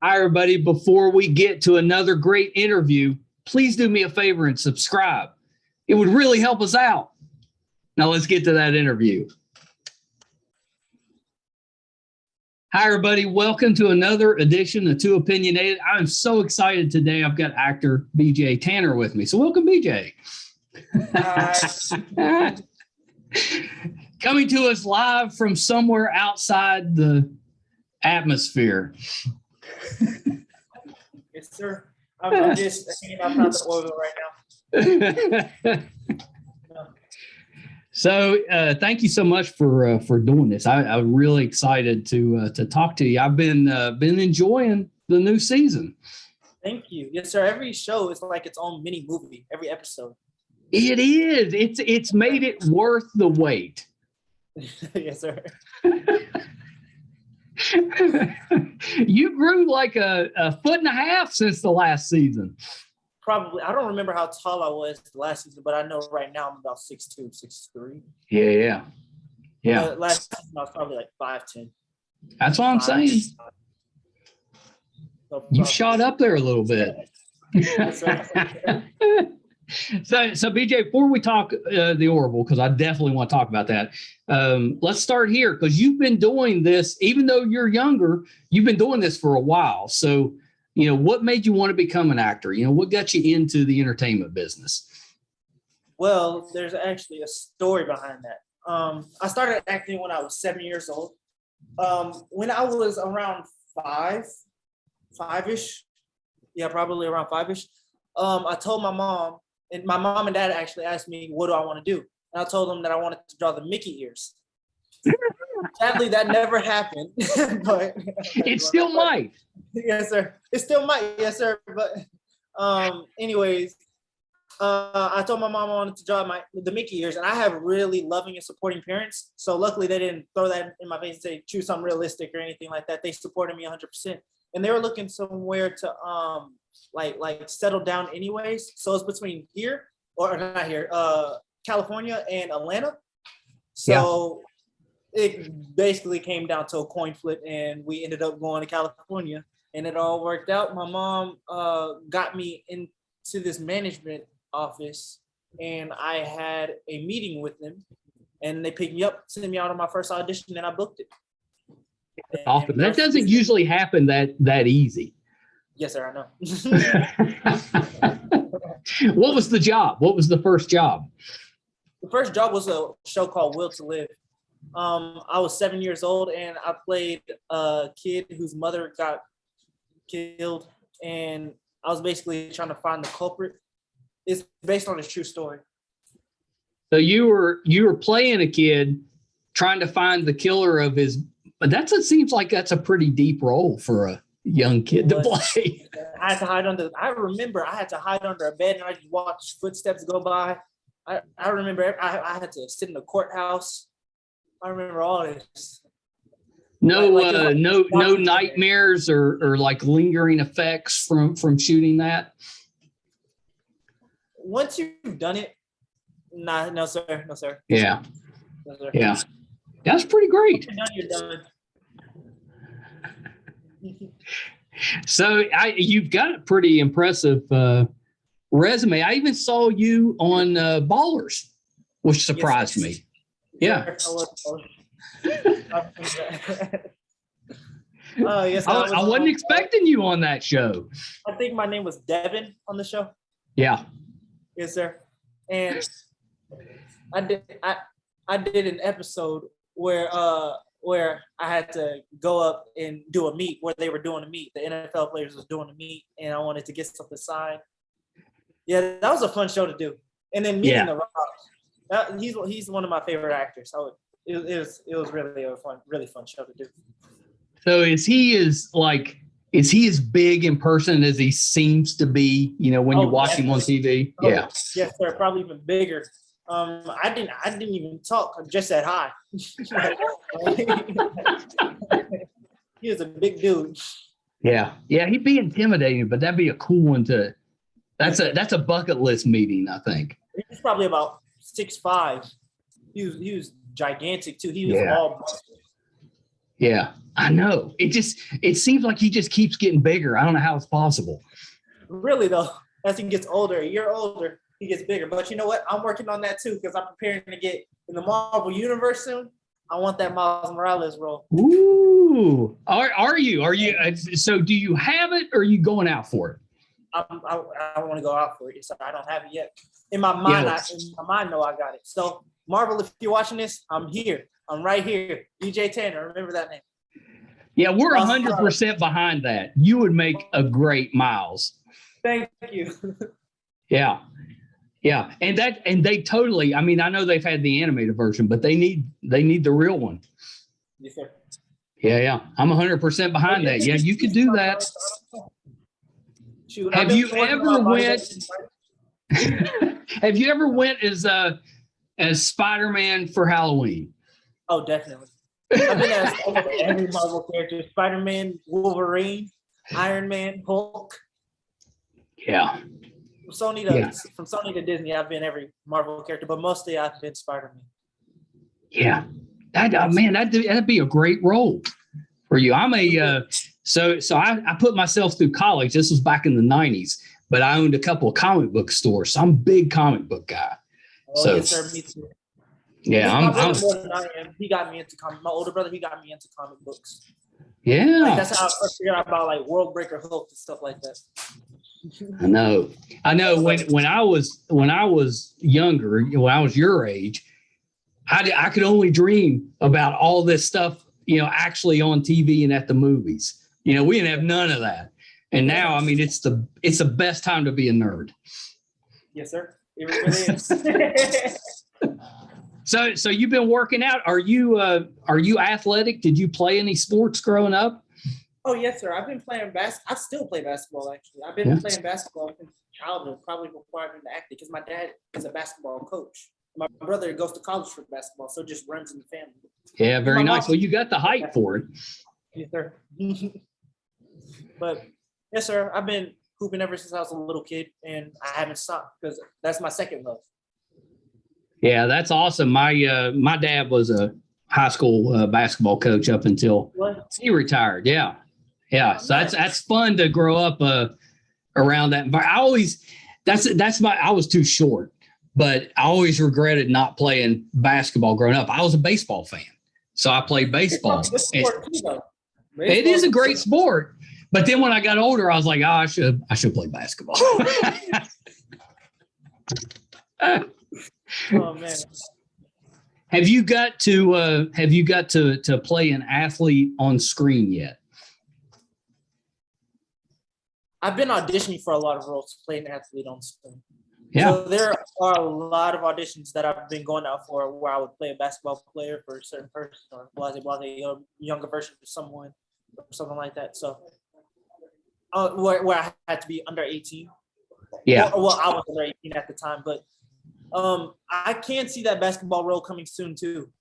Hi, everybody. Before we get to another great interview, please do me a favor and subscribe. It would really help us out. Now let's get to that interview. Hi, everybody. Welcome to another edition of Too Opinionated. I'm so excited today. I've got actor BJ Tanner with me. So welcome, BJ. Hi. Coming to us live from somewhere outside the atmosphere. Yes, sir. I'm just hanging outside the Orville right now. So thank you so much for doing this. I'm really excited to talk to you. I've been enjoying the new season. Thank you. Yes, sir. Every show is like its own mini movie. Every episode. It is. It's made it worth the wait. Yes, sir. You grew like a foot and a half since the last season. Probably. I don't remember how tall I was the last season, but I know right now I'm about 6'2", 6'3". Yeah. Last season I was probably like 5'10". That's what I'm saying. You shot up there a little bit. So BJ, before we talk the Orville, because I definitely want to talk about that, let's start here because you've been doing this, even though you're younger, you've been doing this for a while. So, what made you want to become an actor? What got you into the entertainment business? Well, there's actually a story behind that. I started acting when I was 7 years old. When I was around five-ish, probably around five-ish, I told my mom, and my mom and dad actually asked me, what do I want to do? And I told them that I wanted to draw the Mickey ears. Sadly, that never happened. But it still might. Yes, sir. It still might. Yes, sir. But anyways, I told my mom I wanted to draw the Mickey ears, and I have really loving and supporting parents. So luckily, they didn't throw that in my face and say, choose something realistic or anything like that. They supported me 100%. And they were looking somewhere to like settle down anyways. So it's between here or not here, California and Atlanta. So it basically came down to a coin flip, and we ended up going to California, and it all worked out. My mom got me into this management office, and I had a meeting with them, and they picked me up, sent me out on my first audition, and I booked it. Awesome. That doesn't usually happen that easy. Yes, sir. I know. What was the job? What was the first job? The first job was a show called Will to Live. I was 7 years old, and I played a kid whose mother got killed, and I was basically trying to find the culprit. It's based on a true story. So you were playing a kid trying to find the killer of his. But seems like that's a pretty deep role for a young kid to play. I had to hide I remember I had to hide under a bed, and I just watched footsteps go by. I remember I had to sit in the courthouse. I remember all this. No nightmares or like lingering effects from shooting that. Once you've done it, no sir. Yeah. No, sir. Yeah. That's pretty great. You're done. So you've got a pretty impressive resume. I even saw you on Ballers, which surprised me. Yeah. Yes, I wasn't expecting you on that show. I think my name was Devin on the show. Yeah. Yes, sir. And I did an episode where I had to go up and do a meet where they were doing a meet. The NFL players was doing a meet, and I wanted to get something signed. Yeah, that was a fun show to do. And then meeting The Rock, he's one of my favorite actors. So it was really a really fun show to do. So is he as big in person as he seems to be? When you watch him on TV. Oh, yeah. Yes, sir. Probably even bigger. I didn't even talk. I just said hi. He was a big dude. Yeah, he'd be intimidating, but that'd be a cool one to. That's a bucket list meeting, I think. He was probably about 6'5". He was gigantic too. He was all muscle. Yeah, I know. It seems like he just keeps getting bigger. I don't know how it's possible. Really though, as he gets older, a year older, he gets bigger. But you know what? I'm working on that too because I'm preparing to get in the Marvel universe soon. I want that Miles Morales role. Ooh, are you? So do you have it, or are you going out for it? I want to go out for it, so I don't have it yet. In my mind, I know I got it. So Marvel, if you're watching this, I'm here. I'm right here. DJ Tanner, remember that name. Yeah, we're 100% behind that. You would make a great Miles. Thank you. Yeah. And they totally, I mean, I know they've had the animated version, but they need the real one. Yes, sir. Yeah. I'm 100% behind that. Yeah, you could do that. Shoot, Have you ever went as Spider-Man for Halloween? Oh, definitely. I've been as every Marvel character: Spider-Man, Wolverine, Iron Man, Hulk. Yeah. From Sony to Disney, I've been every Marvel character, but mostly I've been Spider-Man. Yeah, that'd be a great role for you. I'm I put myself through college. This was back in the 90s, but I owned a couple of comic book stores. So I'm a big comic book guy. Oh, yes, sir. Me too. Yeah, I'm more than I am. He got me into comic. My older brother, he got me into comic books. Yeah, like, that's how I first figured out about like World Breaker Hulk and stuff like that. I know. When I was younger, when I was your age, I could only dream about all this stuff, actually on TV and at the movies. We didn't have none of that. And now, I mean, it's the best time to be a nerd. Yes, sir. It really is. So you've been working out. Are you athletic? Did you play any sports growing up? Oh, yes, sir. I've been playing basketball. I still play basketball, actually. I've been playing basketball since childhood, probably before I've been to acting, because my dad is a basketball coach. My brother goes to college for basketball, so it just runs in the family. Yeah, very nice. Well, you got the height for it. Yes, sir. But, yes, sir, I've been hooping ever since I was a little kid, and I haven't stopped because that's my second love. Yeah, that's awesome. My dad was a high school basketball coach up until he retired. Yeah. So that's fun to grow up around that. But I was too short, but I always regretted not playing basketball growing up. I was a baseball fan, so I played baseball. It is a great sport, but then when I got older, I was like, I should play basketball. Oh man. Have you got to play an athlete on screen yet? I've been auditioning for a lot of roles to play an athlete on screen. Yeah. So there are a lot of auditions that I've been going out for where I would play a basketball player for a certain person or a younger version of someone or something like that. So where I had to be under 18. Yeah. Well, I was under 18 at the time, but I can see that basketball role coming soon too,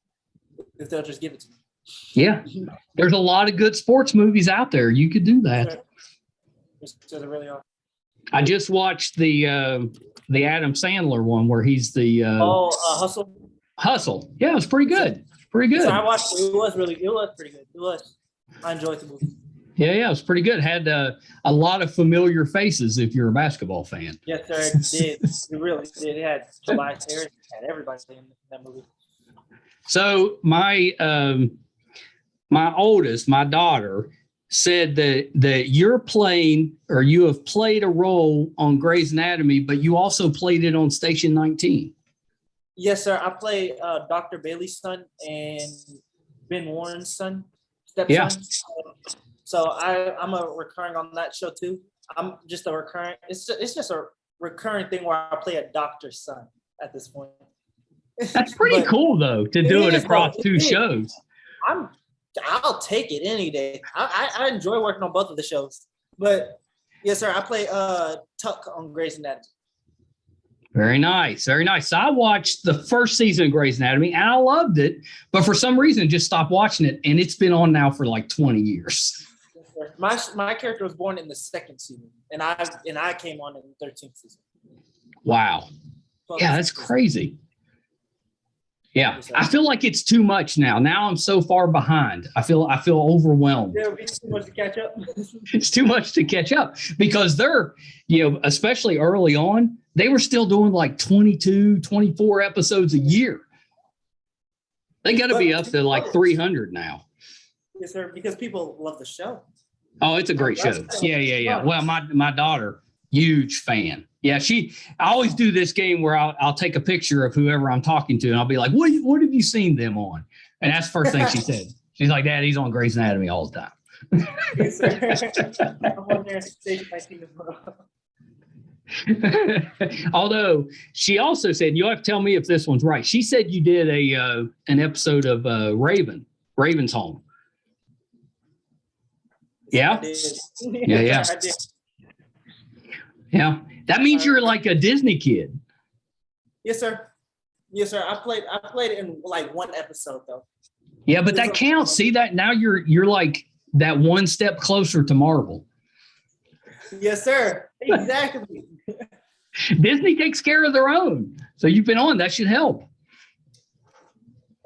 if they'll just give it to me. Yeah. There's a lot of good sports movies out there. You could do that. There really are. I just watched the Adam Sandler one where he's the Hustle. Hustle. Yeah, it was pretty good. Pretty good. So I watched it. It was pretty good. It was. I enjoyed the movie. Yeah, it was pretty good. Had a lot of familiar faces if you're a basketball fan. Yes, sir. It did. It really did. It had Tobias Harris. It had everybody in that movie. So my oldest, my daughter, said that you're playing or you have played a role on Grey's Anatomy, but you also played it on Station 19. Yes, sir. I play Dr. Bailey's son and Ben Warren's son, stepson. Yeah. So I'm a recurring on that show too. I'm just a recurring. It's just a recurring thing where I play a doctor's son at this point. That's pretty cool though to do it across two shows. I'll take it any day. I enjoy working on both of the shows. But yes, sir, I play Tuck on Grey's Anatomy. Very nice. Very nice. So I watched the first season of Grey's Anatomy and I loved it, but for some reason just stopped watching it. And it's been on now for like 20 years. Yes, my character was born in the second season and I came on in the 13th season. Wow. Yeah, that's crazy. Yeah, I feel like it's too much now. Now I'm so far behind. I feel overwhelmed. There'll be too much to catch up. It's too much to catch up because they're, especially early on, they were still doing like 22, 24 episodes a year. They got to be up to like 300 now. Yes, sir. Because people love the show. Oh, it's a great show. Yeah. Well, my daughter, huge fan. Yeah, I always do this game where I'll take a picture of whoever I'm talking to and I'll be like, what have you seen them on? And that's the first thing she said. She's like, Dad, he's on Grey's Anatomy all the time. Yes, sir. I'm on there stage 19 as well. Although she also said, you'll have to tell me if this one's right. She said you did an episode of Raven's Home. Yeah? Yeah. I did. Yeah. That means you're like a Disney kid. Yes, sir. Yes, sir. I played it in like one episode though. Yeah, but that counts. See that now you're like that one step closer to Marvel. Yes, sir. Exactly. Disney takes care of their own. So you've been on. That should help.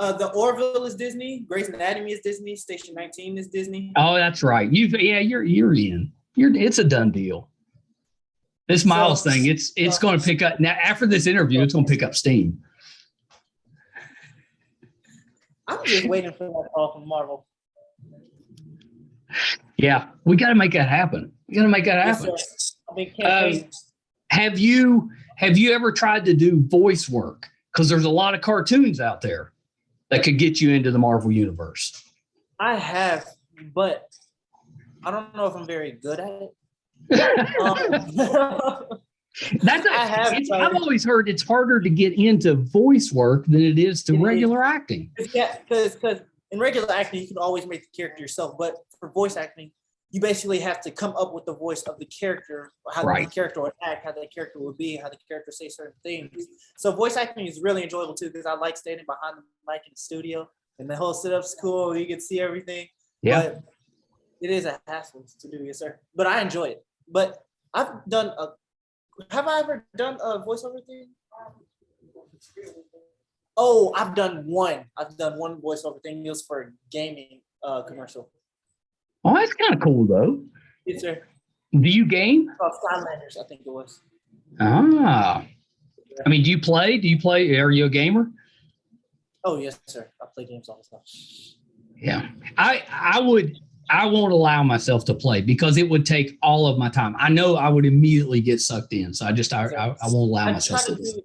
The Orville is Disney. Grey's Anatomy is Disney. Station 19 is Disney. Oh, that's right. You're in. It's a done deal. This Miles thing, it's going to pick up now. After this interview, it's going to pick up steam. I'm just waiting for that call from Marvel. Yeah, we got to make that happen. Yes, have you ever tried to do voice work? Because there's a lot of cartoons out there that could get you into the Marvel universe. I have, but I don't know if I'm very good at it. I've always heard it's harder to get into voice work than it is to regular acting. Yeah, because in regular acting you can always make the character yourself, but for voice acting you basically have to come up with the voice of the character, how the character would act, how the character would be, how the character say certain things. So voice acting is really enjoyable too, because I like standing behind the mic in the studio and the whole setup's cool. You can see everything. Yeah. But it is a hassle to do, yes, sir. But I enjoy it. But have I ever done a voiceover thing? Oh, I've done one. Voiceover thing. It was for a gaming commercial. Oh, that's kind of cool though. Yes, sir. Do you game? Skylanders, I think it was. Ah. I mean, do you play? Are you a gamer? Oh, yes, sir. I play games all the time. Yeah. I won't allow myself to play because it would take all of my time. I know I would immediately get sucked in. So I won't allow myself to.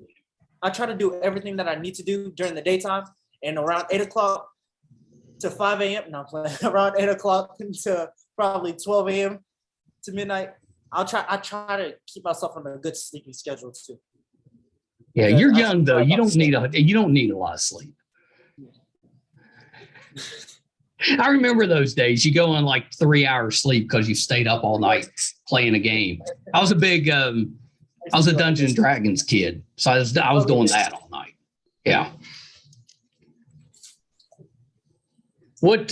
I try to do everything that I need to do during the daytime, and around 8 o'clock to 5 a.m. No, I'm playing. Around 8 o'clock to probably 12 a.m. to midnight. I try to keep myself on a good sleeping schedule too. Yeah, you're young though. You don't need a lot of sleep. I remember those days. You go on like 3 hours sleep because you stayed up all night playing a game. I was a Dungeons and Dragons kid, so I was doing that all night. Yeah. What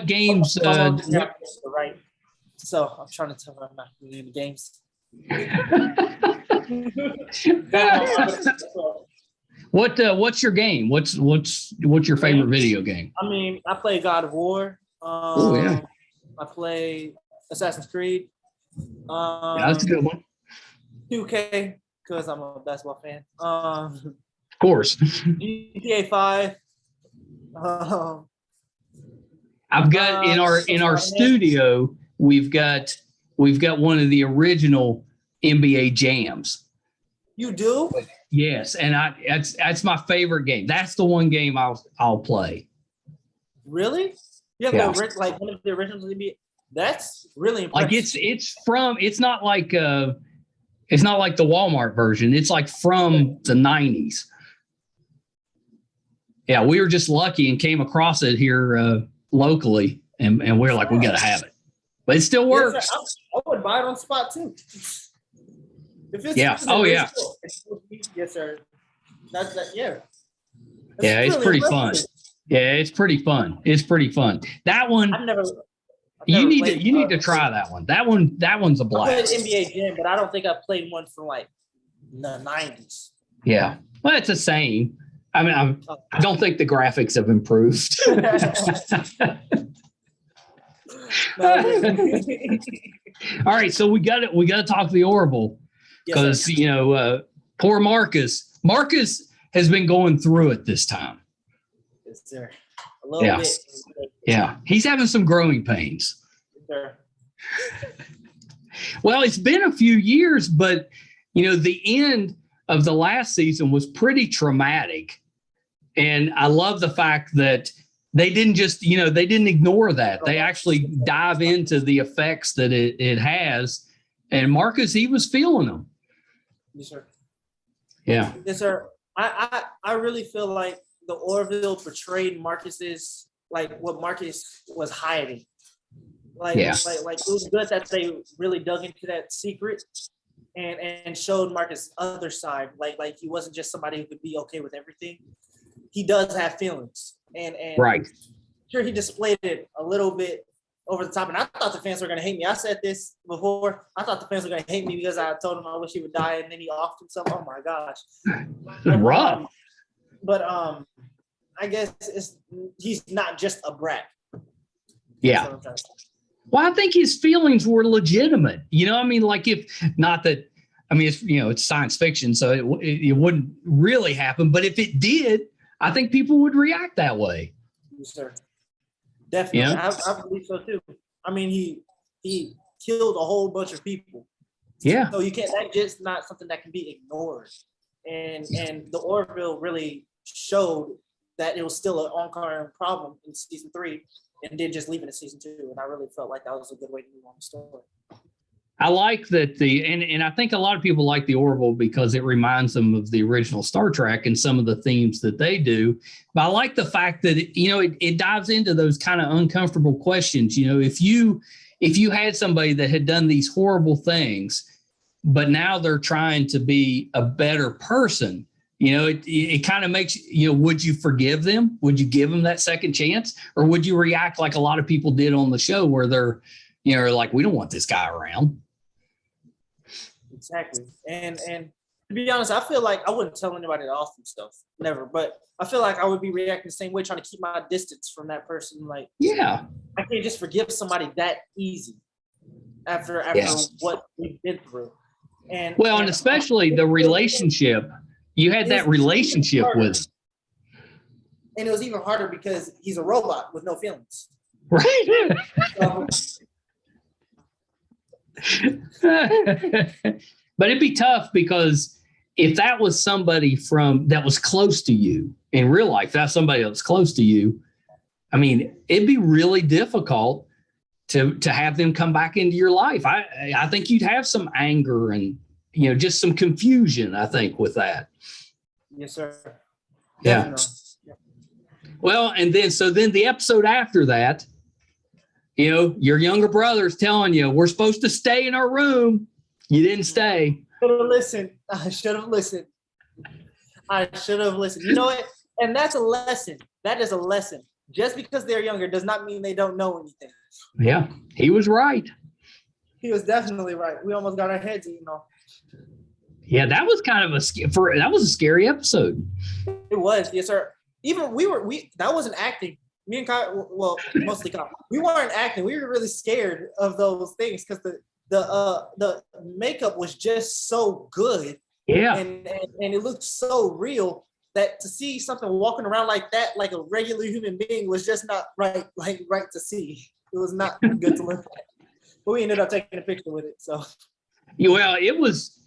games? Right. So I'm trying to tell her I'm not really in the games. What's your game? What's your favorite video game? I mean, I play God of War. Yeah. I play Assassin's Creed. Yeah, that's a good one. 2K, because I'm a basketball fan. Of course. GTA 5. I've got in our studio, we've got one of the original NBA jams. You do? Yes, and that's my favorite game. That's the one game I'll play. Really? You have like one of the originals NBA? That's really impressive. Like it's not like the Walmart version. It's like from the 90s. Yeah, we were just lucky and came across it here locally, and we're like, we got to have it. But it still works. Yes, I would buy it on spot too. Yeah. Oh, yeah. Yes, sir. That's that. Yeah. Yeah, it's pretty fun. Yeah, it's pretty fun. That one. You need to try that one. That one's a blast. I played NBA Jam, but I don't think I played one from like the 90s. Yeah. Well, it's the same. I mean, I don't think the graphics have improved. All right, so we got to talk the Orville because poor Marcus. Marcus has been going through it this time. Yes, sir. A little bit. Yeah, he's having some growing pains. Yes, sir. Well, it's been a few years, but the end of the last season was pretty traumatic, and I love the fact that they didn't just, they didn't ignore that. They actually dive into the effects that it has. And Marcus, he was feeling them. Yes, sir. Yeah. Yes, sir. I really feel like the Orville portrayed Marcus's, like what Marcus was hiding. Like it was good that they really dug into that secret and showed Marcus' other side. Like he wasn't just somebody who could be okay with everything. He does have feelings. And right. Sure, he displayed it a little bit over the top. And I thought the fans were going to hate me. I said this before. I thought the fans were going to hate me because I told him I wish he would die. And then he offed himself. Oh, my gosh. Rough. But I guess he's not just a brat. Yeah. Well, I think his feelings were legitimate. I mean, like it's science fiction, so it wouldn't really happen. But if it did, I think people would react that way. Yes, sir. Definitely. Yeah. I believe so too. I mean, he killed a whole bunch of people. Yeah. So that's just not something that can be ignored. And the Orville really showed that it was still an ongoing problem in season 3 and did just leave it in season 2. And I really felt like that was a good way to move on the story. I like that and I think a lot of people like the Orville because it reminds them of the original Star Trek and some of the themes that they do. But I like the fact that it dives into those kind of uncomfortable questions. If you had somebody that had done these horrible things, but now they're trying to be a better person, it kind of makes, would you forgive them? Would you give them that second chance? Or would you react like a lot of people did on the show where they're, like, we don't want this guy around. Exactly. And to be honest, I feel like I wouldn't tell anybody to off themselves. Never. But I feel like I would be reacting the same way, trying to keep my distance from that person. Like, yeah, I can't just forgive somebody that easy after what we've been through. And especially the relationship. You had that relationship with him. And it was even harder because he's a robot with no feelings. Right. But it'd be tough because if that was somebody that was close to you in real life, that's somebody that was close to you. I mean, it'd be really difficult to have them come back into your life. I think you'd have some anger and, just some confusion, I think, with that. Yes, sir. Yeah. Definitely. Well, and then the episode after that, your younger brother's telling you, we're supposed to stay in our room. You didn't stay. I should have listened. You know what? And that's a lesson. That is a lesson. Just because they're younger does not mean they don't know anything. Yeah, he was right. He was definitely right. We almost got our heads eaten off. Yeah, that was kind of that was a scary episode. It was, yes, sir. Even that wasn't acting. Me and Kyle, well, mostly Kyle, we weren't acting. We were really scared of those things because the makeup was just so good. Yeah. And it looked so real that to see something walking around like that, like a regular human being, was just not right to see. It was not good to look at. But we ended up taking a picture with it. So. Well, it was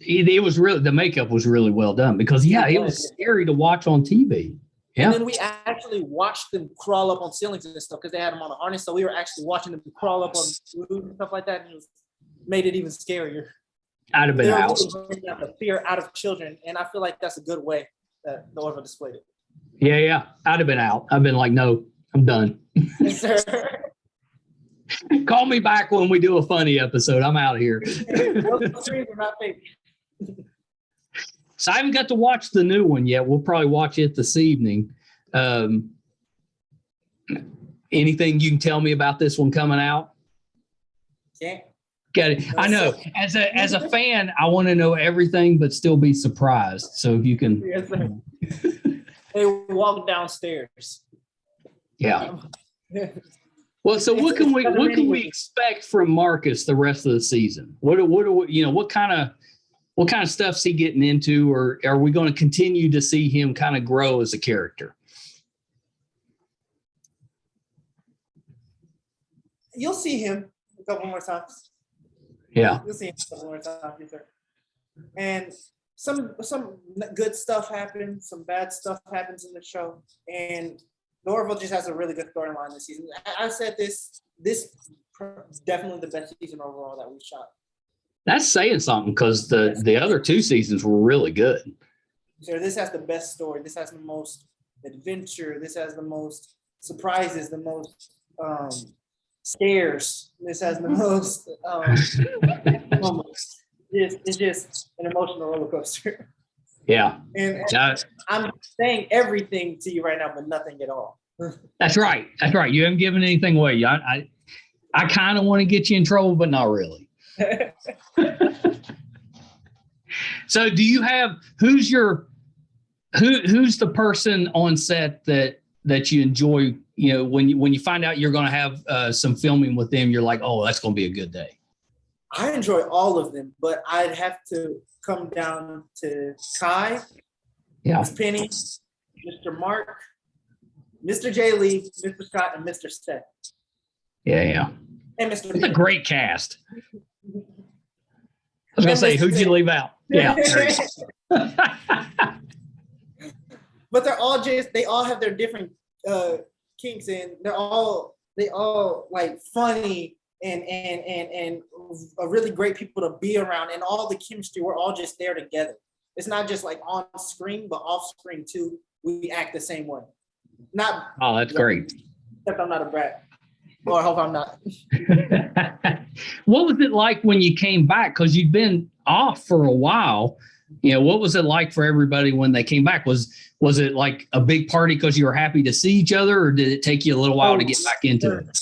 really, the makeup was really well done because it was scary to watch on TV. Yeah. And then we actually watched them crawl up on ceilings and stuff because they had them on a harness. So we were actually watching them crawl up on roof and stuff like that, and it made it even scarier. I'd have been out. Really the fear out of children, and I feel like that's a good way that the Orville displayed it. Yeah, I'd have been out. I've been like, no, I'm done. Yes, sir. Call me back when we do a funny episode. I'm out of here. So I haven't got to watch the new one yet. We'll probably watch it this evening. Anything you can tell me about this one coming out? Yeah. Got it. I know. As a fan, I want to know everything, but still be surprised. So if you can. Yes, sir. They walk downstairs. Yeah. Well, so what can we expect from Marcus the rest of the season? What kind of stuff's he getting into, or are we going to continue to see him kind of grow as a character? You'll see him a couple more times. Yeah. You'll see him a couple more times, sir. And some good stuff happens, some bad stuff happens in the show, and Orville just has a really good storyline this season. I said this definitely the best season overall that we shot. That's saying something, because the other 2 seasons were really good. So this has the best story. This has the most adventure. This has the most surprises, the most scares. This has the most moments. It's just an emotional roller coaster. Yeah. And I'm saying everything to you right now, but nothing at all. That's right. You haven't given anything away. I kind of want to get you in trouble, but not really. So do you have, who's the person on set that you enjoy, when you find out you're going to have some filming with them, you're like, oh, that's going to be a good day? I enjoy all of them, but I'd have to come down to Kai, Miss Penny, Mr. Mark, Mr. J. Lee, Mr. Scott, and Mr. Seth. Yeah. And Mr. It's a great cast. I was going to say, who'd you leave out? Yeah. But they all have their different kinks, and they all like funny and really great people to be around, and all the chemistry, we're all just there together. It's not just like on screen, but off screen too. We act the same way. Oh, that's great. Except I'm not a brat. Or I hope I'm not. What was it like when you came back? Because you'd been off for a while. What was it like for everybody when they came back? Was it like a big party because you were happy to see each other, or did it take you a little while to get back into it?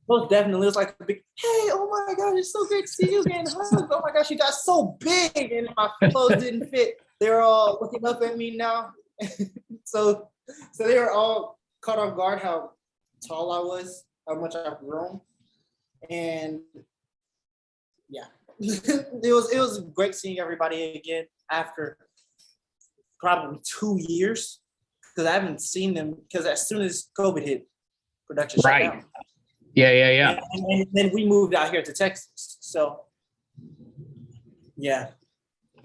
Most definitely. It was like a big, hey, oh my God, it's so great to see you again. Oh my gosh, you got so big, and my clothes didn't fit. They're all looking up at me now. So they were all caught off guard how tall I was, how much I've grown. And yeah, it was great seeing everybody again after probably 2 years, because I haven't seen them, because as soon as COVID hit, production shut down. Yeah. And then we moved out here to Texas. So yeah.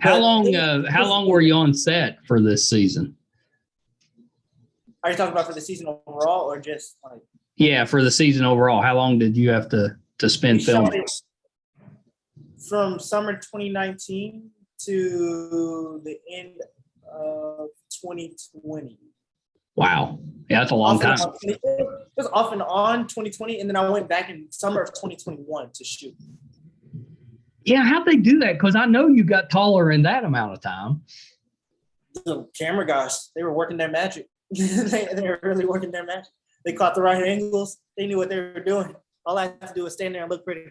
How long were you on set for this season? Are you talking about for the season overall, or just like? Yeah, for the season overall. How long did you have to spend filming? From summer 2019 to the end of 2020. Wow. Yeah, that's a long time. It was off and on 2020, and then I went back in summer of 2021 to shoot. Yeah, how'd they do that? Because I know you got taller in that amount of time. The camera guys, they were working their magic. they were really working their magic. They caught the right angles. They knew what they were doing. All I had to do was stand there and look pretty.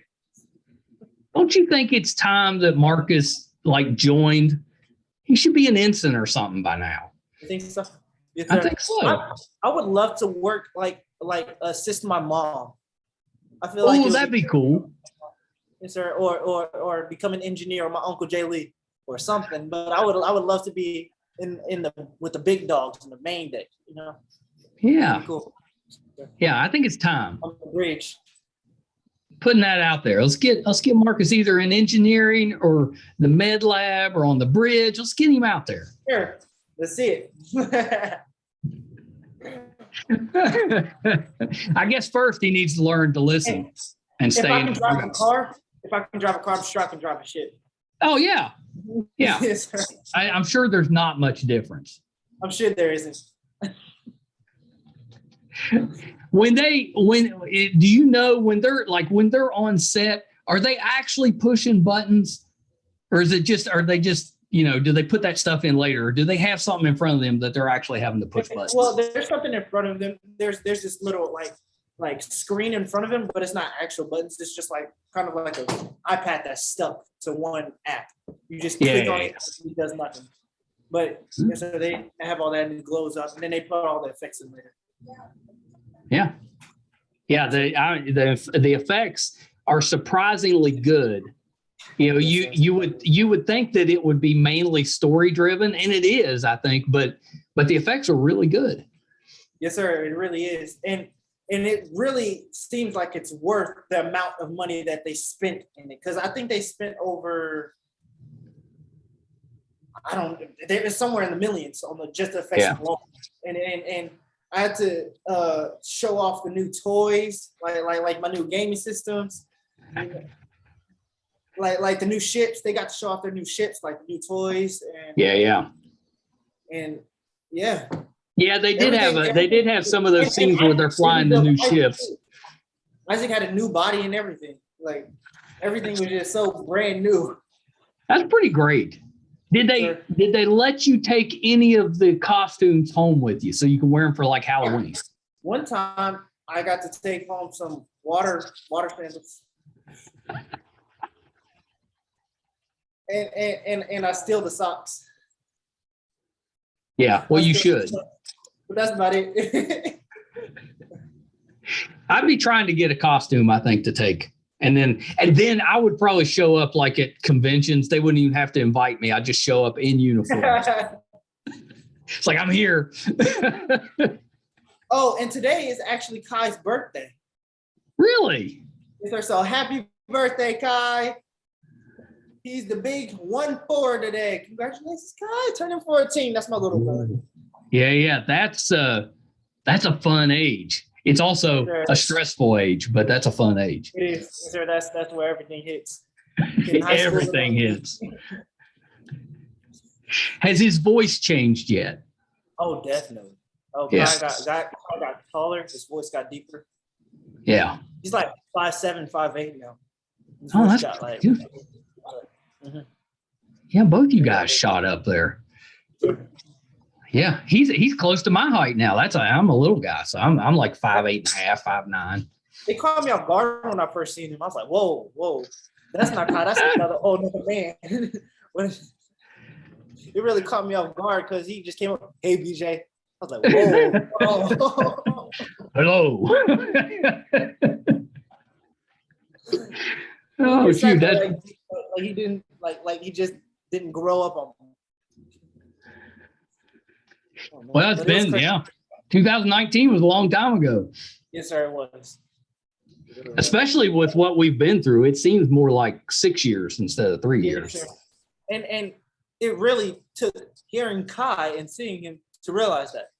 Don't you think it's time that Marcus joined? He should be an ensign or something by now. You think so? Yes, I think so. I would love to work like assist my mom. I feel like that'd be cool. Yes, sir. Or become an engineer, or my Uncle Jay Lee or something. But I would love to be with the big dogs in the main deck. Yeah. Cool. Yeah, I think it's time. On the bridge. Putting that out there. Let's get Marcus either in engineering or the med lab or on the bridge. Let's get him out there. Sure. Let's see it. I guess first he needs to learn to listen and stay. If I can drive a car, I'm sure I can drive a ship. Oh yeah. Yeah. Yes, I'm sure there's not much difference. I'm sure there isn't. When they're on set, are they actually pushing buttons, or are they just do they put that stuff in later, or do they have something in front of them that they're actually having to push buttons? Well, there's something in front of them. There's this little like screen in front of them, but it's not actual buttons. It's just kind of like an iPad that's stuck to one app. You just click on it, it does nothing. But yes, sir, they have all that and it glows up, and then they put all the effects in later. Yeah. Yeah. The effects are surprisingly good. You know, you would think that it would be mainly story driven, and it is, I think, but the effects are really good. Yes, sir, it really is. And it really seems like it's worth the amount of money that they spent in it. Because I think they spent over, they're somewhere in the millions on the just the effects alone. And I had to show off the new toys, like my new gaming systems. Like the new ships, they got to show off their new ships, like the new toys. And they did have some of those scenes where they're flying the new ships. Isaac had a new body and everything. Like everything was just so brand new. That's pretty great. Did they let you take any of the costumes home with you so you can wear them for like Halloween? One time I got to take home some water sandals. And I steal the socks. Yeah, well, you should. But that's about it. I'd be trying to get a costume, I think, to take. And then I would probably show up like at conventions. They wouldn't even have to invite me. I'd just show up in uniform. It's like, I'm here. Oh, and today is actually Kai's birthday. Really? So happy birthday, Kai. He's the big 1-4 today. Congratulations, Kai, turning 14. That's my little brother. Yeah. That's a fun age. It's also a stressful age, but that's a fun age. It is, sir. That's where everything hits. Everything hits. Has his voice changed yet? Oh, definitely. Oh, yeah. Kai got taller. His voice got deeper. Yeah. He's like 5'7", 5'8" now. Oh, that's like good. Mm-hmm. Yeah, both you guys shot up there. Yeah, he's close to my height now. I'm a little guy, so I'm like 5'8.5", 5'9". They caught me off guard when I first seen him. I was like, whoa, that's not Kai. That's another man. It really caught me off guard because he just came up, hey BJ. I was like, whoa. Hello. Oh shoot, that he didn't like he just didn't grow up on him. Well, it's been 2019 was a long time ago. Yes, sir, it was. Especially with what we've been through, it seems more like 6 years instead of 3 years. Sure. And it really took hearing Kai and seeing him to realize that.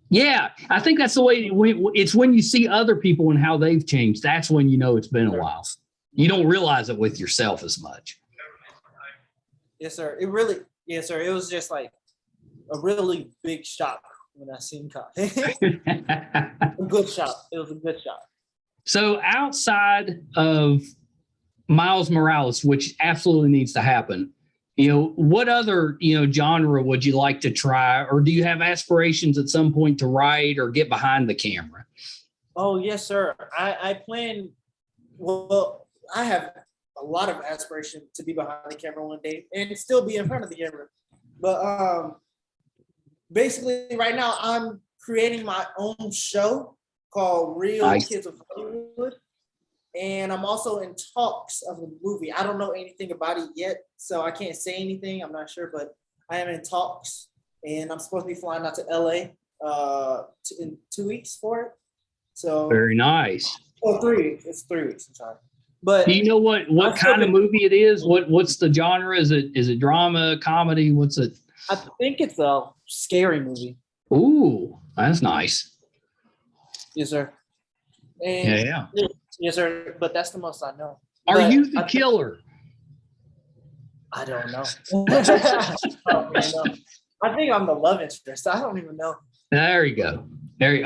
Yeah, I think that's the way it's when you see other people and how they've changed. That's when you know it's been a while. You don't realize it with yourself as much. Yes, sir. It was just like a really big shock when I seen Kai. A good shock. It was a good shock. So outside of Miles Morales, which absolutely needs to happen, what other, genre would you like to try? Or do you have aspirations at some point to write or get behind the camera? Oh, yes, sir. I plan, I have a lot of aspiration to be behind the camera one day and still be in front of the camera. But basically right now I'm creating my own show called Real Kids of Hollywood. And I'm also in talks of a movie. I don't know anything about it yet, so I can't say anything. I'm not sure, but I am in talks, and I'm supposed to be flying out to LA in 2 weeks for it. So very nice. Oh, 3 weeks. It's 3 weeks. I'm sorry. But do you know what kind of movie it is? What's the genre? Is it drama, comedy? What's it? I think it's a scary movie. Ooh, that's nice. Yes, sir. And yeah. Yes, sir. But that's the most I know. Are you the killer? I don't know. I think I'm the love interest. I don't even know. There you go.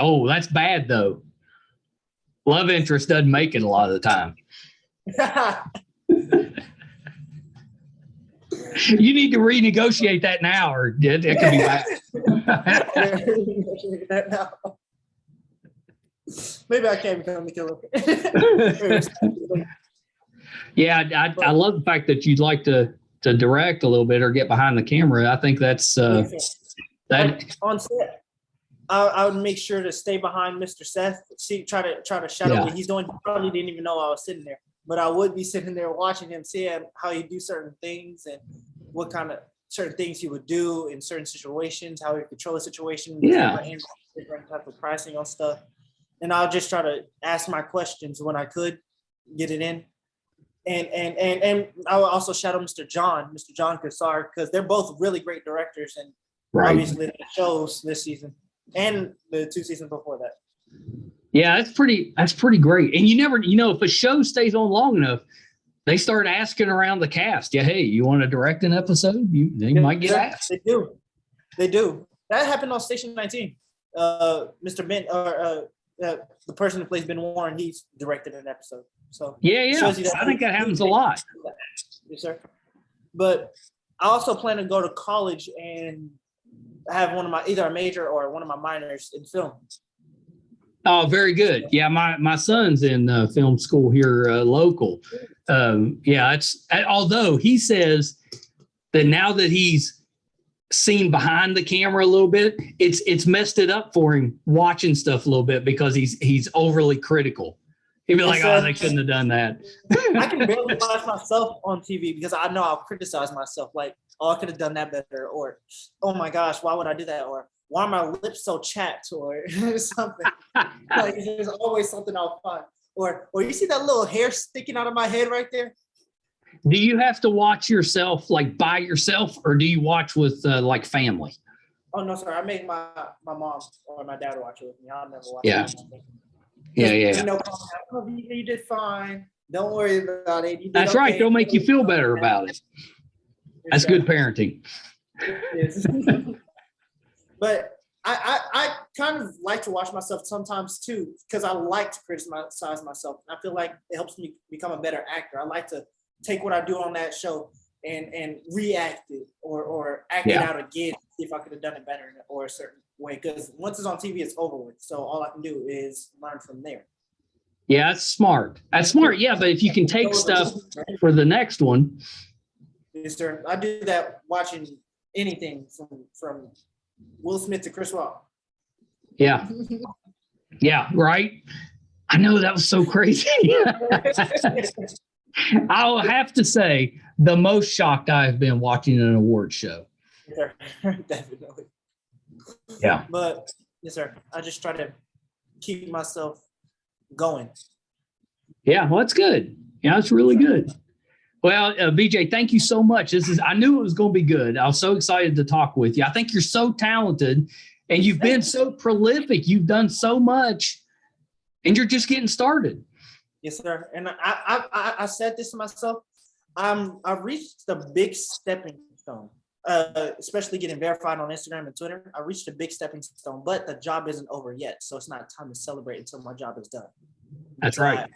Oh, that's bad though. Love interest doesn't make it a lot of the time. You need to renegotiate that now, or it could be bad. Maybe I can't become the killer. Yeah, I love the fact that you'd like to to direct a little bit or get behind the camera. I think that's that. Like on set, I would make sure to stay behind Mr. Seth. Try to shadow what he's doing. He probably didn't even know I was sitting there, but I would be sitting there watching him, seeing how he do certain things and what kind of certain things he would do in certain situations, how he control a situation, different type of pricing on stuff. And I'll just try to ask my questions when I could get it in. And I will also shadow Mr. John Cassar, because they're both really great directors, and obviously the shows this season and the 2 seasons before that. Yeah, that's pretty great. And you never, if a show stays on long enough, they start asking around the cast. Yeah, hey, you want to direct an episode? They might get asked. They do. That happened on Station 19. Mr. Ben, the person who plays Ben Warren, he's directed an episode. So yeah. I think that happens a lot. Yes, sir. But I also plan to go to college and have either a major or one of my minors in film. Oh, very good. Yeah, my son's in film school here local. Although he says that now that he's seen behind the camera a little bit, it's messed it up for him watching stuff a little bit because he's overly critical. He'd be like, they shouldn't have done that. I can barely watch myself on TV because I know I'll criticize myself. Like, I could have done that better, or oh my gosh, why would I do that, or why are my lips so chapped, or something. Like, there's always something I'll find. Or you see that little hair sticking out of my head right there? Do you have to watch yourself like by yourself, or do you watch with like family? Oh no, sir. I make my mom or my dad watch it with me. I'll never watch it. Yeah. You did fine. Don't worry about it. That's right. They'll make you feel better about it. That's good parenting. But I kind of like to watch myself sometimes too, because I like to criticize myself. I feel like it helps me become a better actor. I like to take what I do on that show and react it or act it out again, see if I could have done it better or a certain way. Because once it's on TV, it's over with. So all I can do is learn from there. Yeah, that's smart. Yeah, but if you can take stuff for the next one. Yes, sir. I do that watching anything from Will Smith to Chris Rock. Yeah. Yeah, right. I know, that was so crazy. I'll have to say, the most shocked I've been watching an award show. Yes, sir. Definitely. Yeah. But yes, sir. I just try to keep myself going. Yeah, well, that's good. Yeah, it's really good. Well, BJ, thank you so much. I knew it was going to be good. I was so excited to talk with you. I think you're so talented and you've been so prolific. You've done so much and you're just getting started. Yes, sir. And I said this to myself. I've reached a big stepping stone, especially getting verified on Instagram and Twitter. I reached a big stepping stone, but the job isn't over yet. So it's not time to celebrate until my job is done. That's right.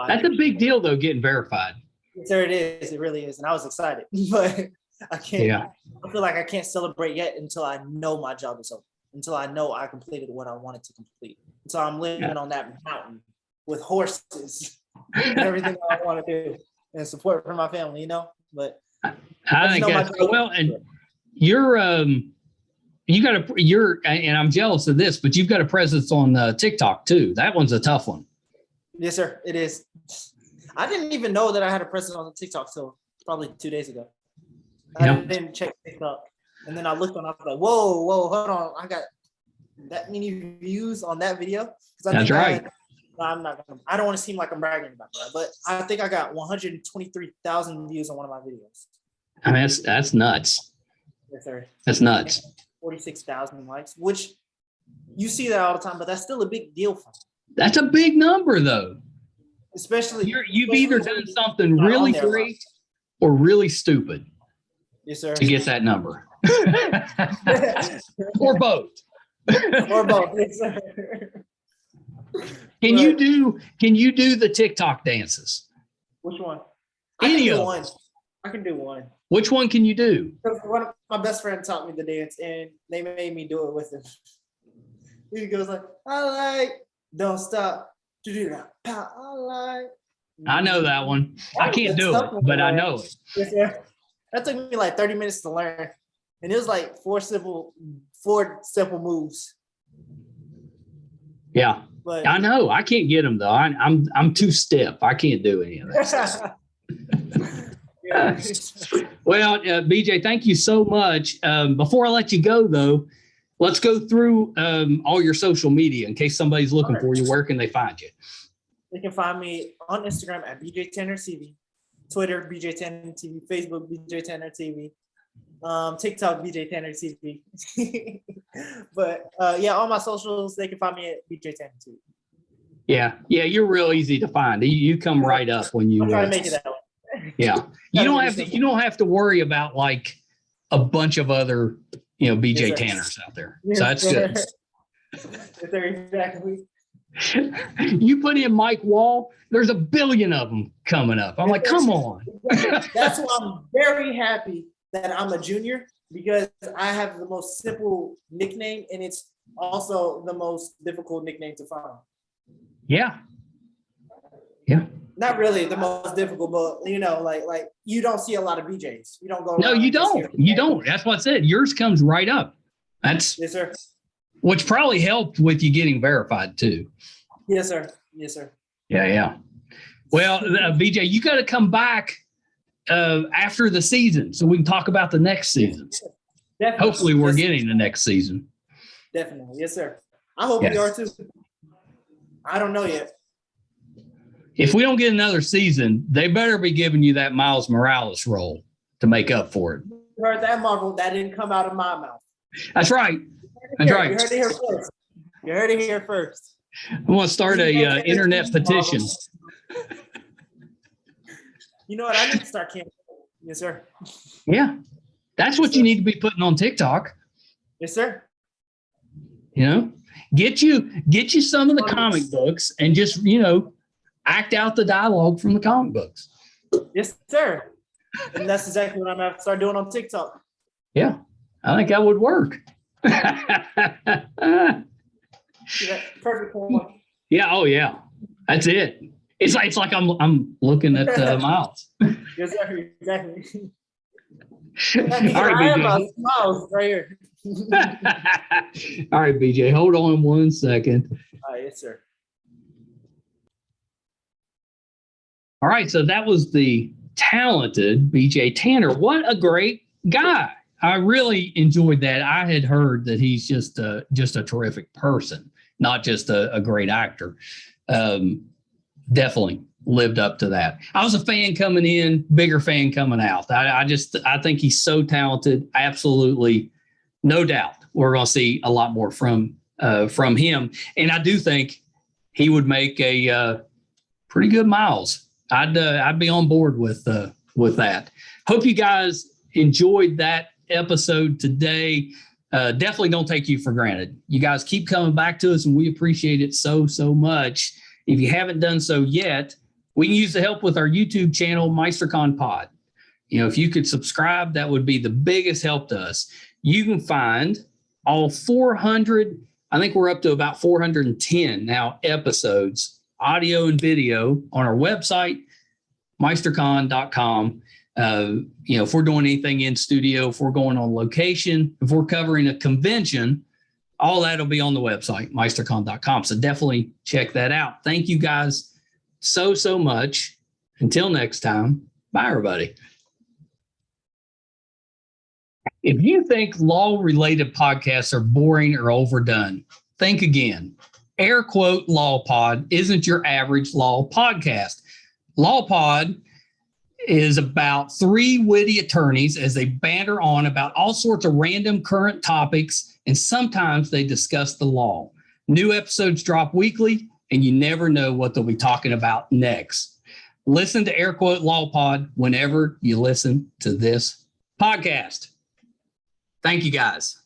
That's a big deal, though, getting verified. Yes, sir, it is. It really is. And I was excited, but I can't. Yeah. I feel like I can't celebrate yet until I know my job is over, until I know I completed what I wanted to complete. So I'm living on that mountain with horses and everything I want to do and support for my family, But I think that's well, and you're and I'm jealous of this, but you've got a presence on TikTok too. That one's a tough one. Yes, sir. It is. I didn't even know that I had a presence on TikTok till probably 2 days ago. I didn't check TikTok. And then I looked on, I was like, whoa, hold on. I got that many views on that video. That's right. I don't want to seem like I'm bragging about that, but I think I got 123,000 views on one of my videos. I mean, that's nuts. Yes, sir. That's nuts. 46,000 likes, which you see that all the time, but that's still a big deal for me. That's a big number, though. Especially you've either done something really great or really stupid. Yes, sir. To get that number. Or both. Or both. Yes, sir. Can you do the TikTok dances? Which one? Any of them. I can do one. Which one can you do? One of my best friend taught me the dance, and they made me do it with him. He goes like, I like, don't stop. I know that one. I can't do it, but I know it. Yes, sir. That took me like 30 minutes to learn. And it was like four simple moves. Yeah. But I know. I can't get them though. I'm too stiff. I can't do any of that. Yeah. Well, BJ, thank you so much. Before I let you go though, let's go through all your social media in case somebody's looking for you. Where can they find you? They can find me on Instagram at BJ Tanner TV, Twitter BJ Tanner TV, Facebook BJ Tanner TV, TikTok BJ Tanner TV. But yeah, all my socials, they can find me at BJ Tanner TV. Yeah, you're real easy to find. You come right up when you. I'll try to make it that way. Yeah, you don't have to worry about like a bunch of other BJ Tanners out there. Yes, so that's good. Yes, exactly. You put in Mike Wall, there's a billion of them coming up. I'm like, come on. That's why I'm very happy that I'm a junior, because I have the most simple nickname and it's also the most difficult nickname to find. Yeah. Not really the most difficult, but like you don't see a lot of BJs. You don't go. No, you don't. You don't. That's what I said. Yours comes right up. That's yes, sir. Which probably helped with you getting verified too. Yes, sir. Yes, sir. Yeah. Well, BJ, you got to come back after the season so we can talk about the next season. Definitely. Hopefully we're getting the next season. Definitely. Yes, sir. I hope we are too. I don't know yet. If we don't get another season, they better be giving you that Miles Morales role to make up for it. You heard that, Marvel? That didn't come out of my mouth. That's right. That's right. You heard it here first. You heard it here first. I want to start a internet petition. You know what? I need to start campaigning. Yes, sir. Yeah. That's what you need to be putting on TikTok. Yes, sir. Get you some of the comic books and just, act out the dialogue from the comic books. Yes, sir. And that's exactly what I'm going to start doing on TikTok. Yeah. I think that would work. Perfect point. Yeah. Oh, yeah. That's it. It's like I'm looking at Miles. Yes, sir. Exactly. All right, BJ. Miles right here. All right, BJ. Hold on 1 second. Yes, sir. All right. So that was the talented BJ Tanner. What a great guy. I really enjoyed that. I had heard that he's just a terrific person, not just a great actor. Definitely lived up to that. I was a fan coming in, bigger fan coming out. I think he's so talented. Absolutely, no doubt. We're going to see a lot more from him, and I do think he would make a pretty good Miles. I'd be on board with that. Hope you guys enjoyed that episode today. Definitely don't take you for granted. You guys keep coming back to us and we appreciate it so much. If you haven't done so yet, we can use the help with our YouTube channel, MeisterCon Pod. If you could subscribe, that would be the biggest help to us. You can find all 400, I think we're up to about 410 now episodes, audio and video on our website, meistercon.com. If we're doing anything in studio, if we're going on location, if we're covering a convention, all that'll be on the website, meistercon.com. So definitely check that out. Thank you guys so much. Until next time, bye everybody. If you think law-related podcasts are boring or overdone, think again. Air quote Law Pod isn't your average law podcast. Law Pod is about three witty attorneys as they banter on about all sorts of random current topics, and sometimes they discuss the law. New episodes drop weekly, and you never know what they'll be talking about next. Listen to Air Quote Law Pod whenever you listen to this podcast. Thank you, guys.